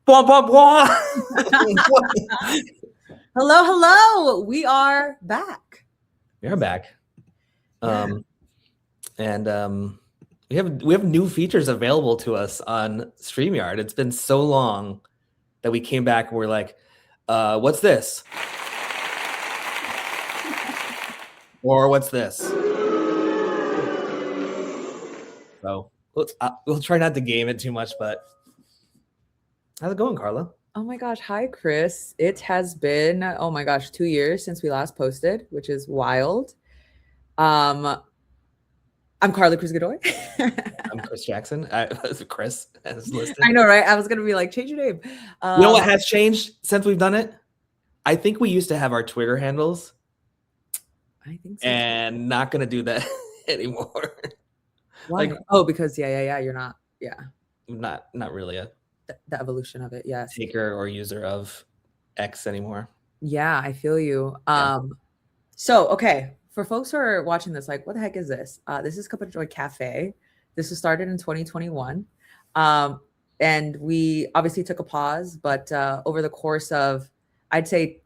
Bwah, bwah, bwah. Hello. We are back. We are back. Yeah. We have new features available to us on StreamYard. It's been so long that we came back and we're like, what's this? Or what's this? So we'll try not to game it too much, but how's it going, Carla? Oh my gosh. Hi, Chris. It has been, 2 years since we last posted, which is wild. I'm Carla Cruz Godoy. I'm Chris Jackson. Chris as listed. I know, right? I was going to be like, change your name. You know what has changed since we've done it? I think we used to have our Twitter handles. I think so. And not going to do that anymore. Why? Because you're not. Yeah. Not really the evolution of it. Yes. Taker or user of X anymore. Yeah, I feel you. So, okay. For folks who are watching this, like, what the heck is this? This is Cup of Joy Cafe. This was started in 2021. And we obviously took a pause, but over the course of, I'd say,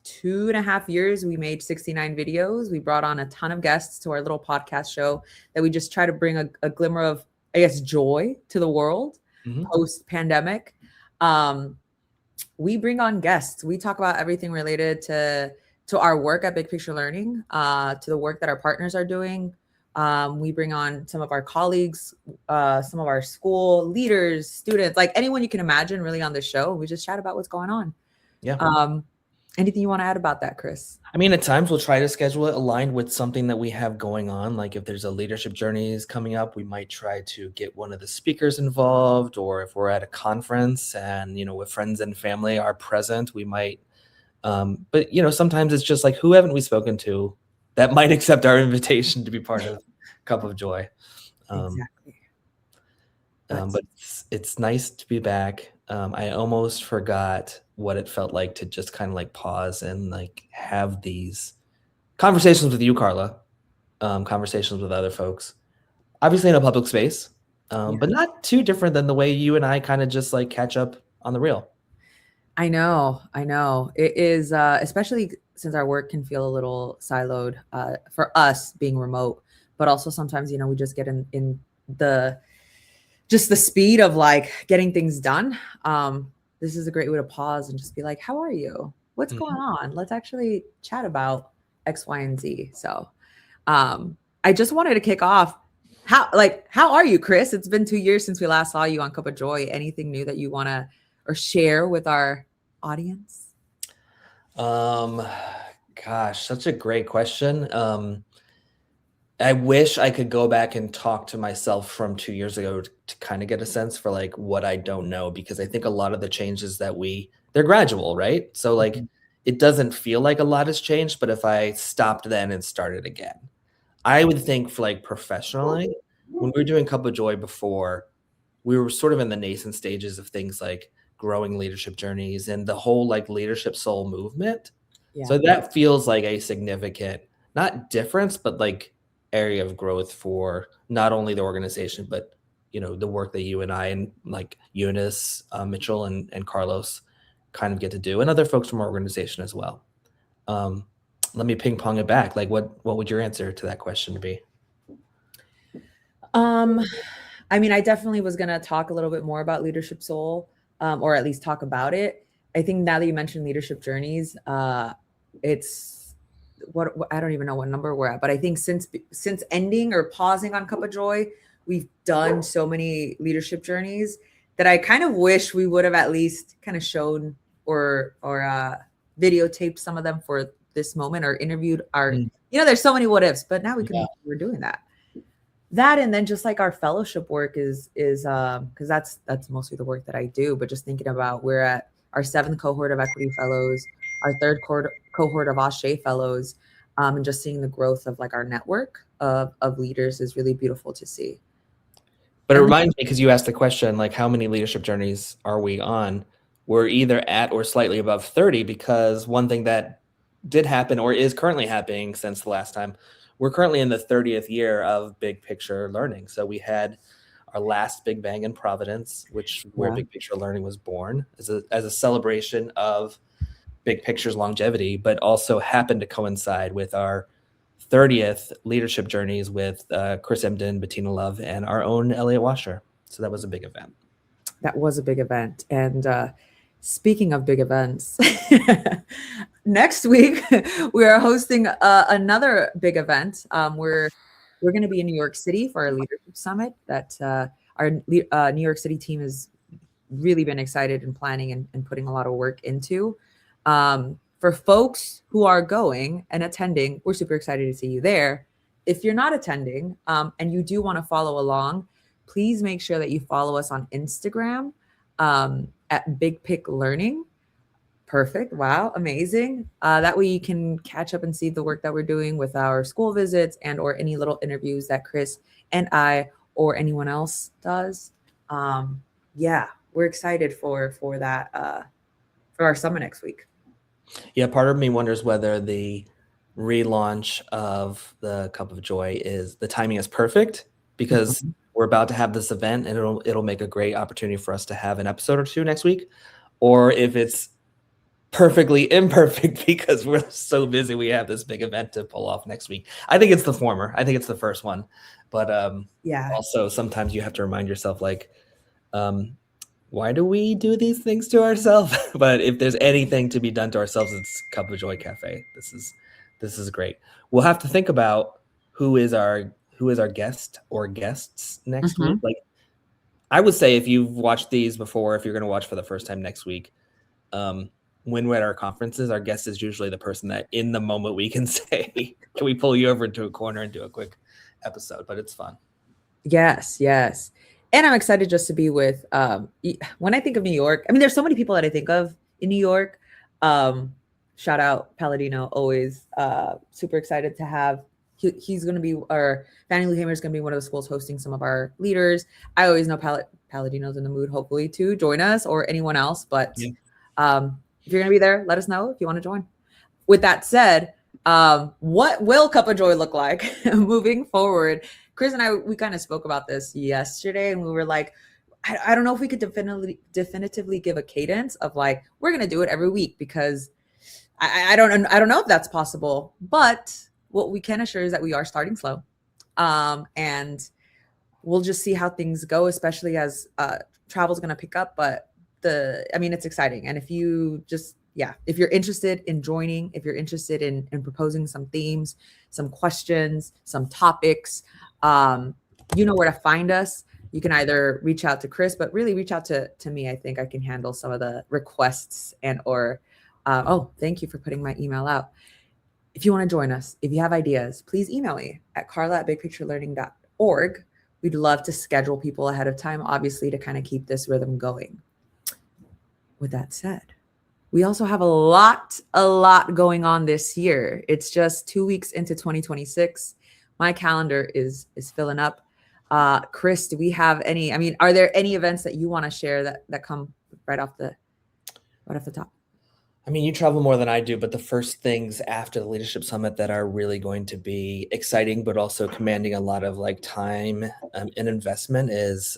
2.5 years, we made 69 videos. We brought on a ton of guests to our little podcast show that we just try to bring a glimmer of, I guess, joy to the world post-pandemic. We bring on guests. We talk about everything related to our work at Big Picture Learning, to the work that our partners are doing. We bring on some of our colleagues, some of our school leaders, students, like anyone you can imagine really on the show. We just chat about what's going on. Yeah. Anything you want to add about that, Chris? I mean, at times we'll try to schedule it aligned with something that we have going on. Like if there's a leadership journeys coming up, we might try to get one of the speakers involved, or if we're at a conference and, with friends and family are present, we might, but sometimes it's just like, who haven't we spoken to that might accept our invitation to be part of Cup of Joy? Exactly. But it's nice to be back. I almost forgot what it felt like to just kind of like pause and like have these conversations with you, Carla, conversations with other folks, obviously in a public space, but not too different than the way you and I kind of just like catch up on the real. I know. It is, especially since our work can feel a little siloed for us being remote, but also sometimes, we just get in the speed of like getting things done. This is a great way to pause and just be like, how are you? What's going on? Let's actually chat about X, Y, and Z. So I just wanted to kick off. How are you, Chris? It's been 2 years since we last saw you on Cup of Joy. Anything new that you want to or share with our audience? Gosh, such a great question. I wish I could go back and talk to myself from 2 years ago to kind of get a sense for like what I don't know, because I think a lot of the changes that they're gradual, right? So like it doesn't feel like a lot has changed, but if I stopped then and started again, I would think for like professionally, when we were doing Cup of Joy before, we were sort of in the nascent stages of things like growing leadership journeys and the whole like leadership soul movement. Yeah. So that feels like a significant, not difference, but like area of growth for not only the organization, but the work that you and I and like Eunice, Mitchell and Carlos kind of get to do, and other folks from our organization as well. Let me ping pong it back. Like what would your answer to that question be? I mean, I definitely was going to talk a little bit more about leadership soul, or at least talk about it. I think now that you mentioned leadership journeys, it's what I don't even know what number we're at, but I think since ending or pausing on Cup of Joy, we've done so many leadership journeys that I kind of wish we would have at least kind of shown or videotaped some of them for this moment, or interviewed our, there's so many what ifs, but now we're doing that. And then just like our fellowship work is because that's mostly the work that I do, but just thinking about, we're at our 7th cohort of Equity Fellows, our 3rd cohort of Ashe Fellows, and just seeing the growth of like our network of leaders is really beautiful to see. But it reminds me, because you asked the question, like, how many leadership journeys are we on? We're either at or slightly above 30, because one thing that did happen or is currently happening since the last time, we're currently in the 30th year of Big Picture Learning. So we had our last Big Bang in Providence, which where Yeah. Big Picture Learning was born as a celebration of Big Picture's longevity, but also happened to coincide with our 30th leadership journeys with Chris Emden, Bettina Love, and our own Elliot Washer. So that was a big event. That was a big event. And speaking of big events, next week we are hosting another big event. We're going to be in New York City for our leadership summit that our New York City team has really been excited and planning and putting a lot of work into. For folks who are going and attending, we're super excited to see you there. If you're not attending and you do want to follow along, please make sure that you follow us on Instagram at Big Pic Learning. Perfect. Wow. Amazing. That way you can catch up and see the work that we're doing with our school visits and or any little interviews that Chris and I or anyone else does. Yeah, we're excited for that for our summit next week. Yeah, part of me wonders whether the relaunch of the Cup of Joy is the timing is perfect because we're about to have this event and it'll make a great opportunity for us to have an episode or two next week, or if it's perfectly imperfect because we're so busy we have this big event to pull off next week. I think it's the former. I think it's the first one, but yeah, also sometimes you have to remind yourself like why do we do these things to ourselves? But if there's anything to be done to ourselves, it's Cup of Joy Cafe. This is great. We'll have to think about who is our guest or guests next week. Like I would say if you've watched these before, if you're going to watch for the first time next week, when we're at our conferences, our guest is usually the person that in the moment we can say, can we pull you over into a corner and do a quick episode? But it's fun. Yes, yes. And I'm excited just to be with, when I think of New York, I mean, there's so many people that I think of in New York. Shout out Palladino, always super excited to have, he's going to be, or Fannie Lou Hamer is going to be one of the schools hosting some of our leaders. I always know Palladino's in the mood, hopefully, to join us or anyone else. But if you're going to be there, let us know if you want to join. With that said, what will Cup of Joy look like moving forward? Chris and I, we kind of spoke about this yesterday, and we were like, I don't know if we could definitively give a cadence of like, we're going to do it every week, because I don't know if that's possible. But what we can assure is that we are starting slow, and we'll just see how things go, especially as travel is going to pick up. But it's exciting. And if you just, if you're interested in joining, if you're interested in proposing some themes, some questions, some topics, you know where to find us. You can either reach out to Chris, but really reach out to me. I think I can handle some of the requests thank you for putting my email out. If you want to join us, if you have ideas, please email me at carla@bigpicturelearning.org. We'd love to schedule people ahead of time, obviously, to kind of keep this rhythm going. With that said, we also have a lot going on this year. It's just 2 weeks into 2026. My calendar is filling up. Chris, do we have any? I mean, are there any events that you want to share that come right off the top? I mean, you travel more than I do, but the first things after the Leadership Summit that are really going to be exciting, but also commanding a lot of like time and investment is,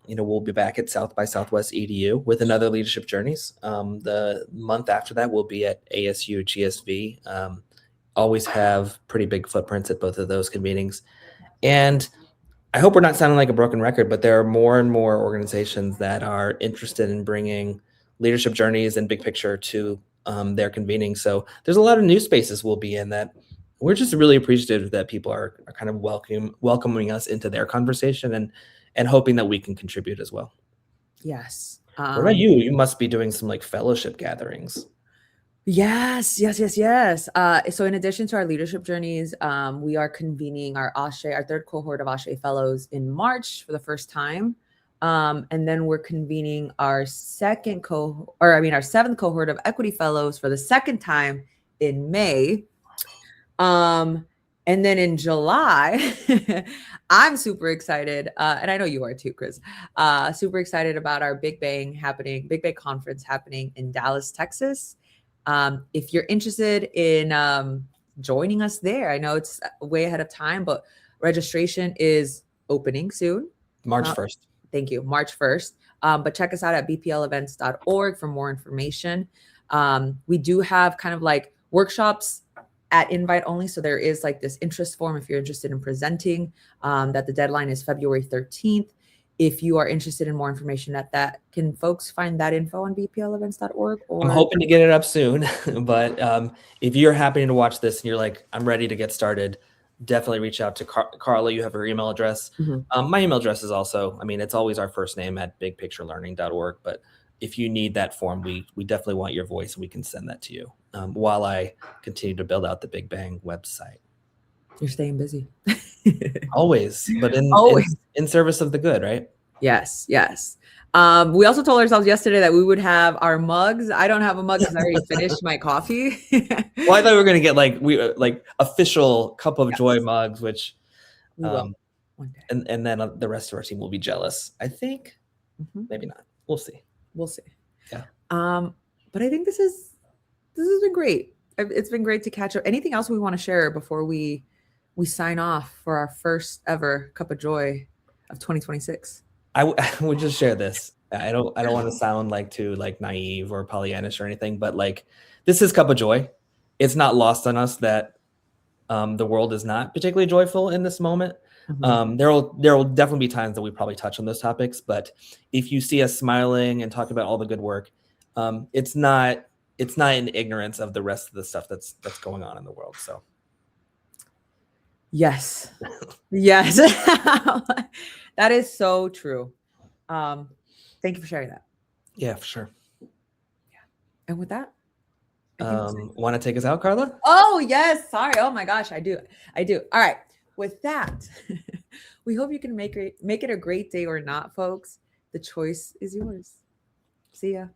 we'll be back at South by Southwest EDU with another Leadership Journeys. The month after that, we'll be at ASU GSV. Always have pretty big footprints at both of those convenings. And I hope we're not sounding like a broken record, but there are more and more organizations that are interested in bringing leadership journeys and big picture to their convening. So there's a lot of new spaces we'll be in that we're just really appreciative that people are kind of welcoming us into their conversation and hoping that we can contribute as well. Yes. What about you? You must be doing some like fellowship gatherings. Yes. So in addition to our leadership journeys, we are convening our third cohort of ASHE fellows in March for the first time. And then we're convening our seventh cohort of equity fellows for the second time in May. And then in July, I'm super excited. And I know you are too, Chris, super excited about our Big Bang conference happening in Dallas, Texas. If you're interested in joining us there, I know it's way ahead of time, but registration is opening soon. March Not- 1st. Thank you. March 1st. But check us out at bplevents.org for more information. We do have kind of like workshops at invite only. So there is like this interest form if you're interested in presenting, that the deadline is February 13th. If you are interested in more information at that, can folks find that info on bplevents.org? Or I'm hoping to get it up soon, but if you're happening to watch this and you're like, I'm ready to get started, definitely reach out to Carla. You have her email address. My email address is also, I mean, it's always our first name at bigpicturelearning.org. But if you need that form, we definitely want your voice, and we can send that to you while I continue to build out the Big Bang website. You're staying busy. Always, but in service of the good, right? Yes, yes. We also told ourselves yesterday that we would have our mugs. I don't have a mug because I already finished my coffee. Well, I thought we were gonna get like official cup of joy mugs, which we will one day. and then the rest of our team will be jealous. I think maybe not. We'll see. We'll see. Yeah. But I think this has been great. It's been great to catch up. Anything else we want to share before we sign off for our first ever cup of joy of 2026? I would just share this. I don't want to sound like too like naive or Pollyannish or anything, but like this is cup of joy. It's not lost on us that the world is not particularly joyful in this moment. There will definitely be times that we probably touch on those topics, but if you see us smiling and talking about all the good work, it's not in ignorance of the rest of the stuff that's going on in the world. So yes. Yes. That is so true. Thank you for sharing that. Yeah, for sure. Yeah. And with that, want to take us out, Carla? Oh, yes. Sorry. Oh my gosh. I do. All right. With that, we hope you can make it a great day or not, folks. The choice is yours. See ya.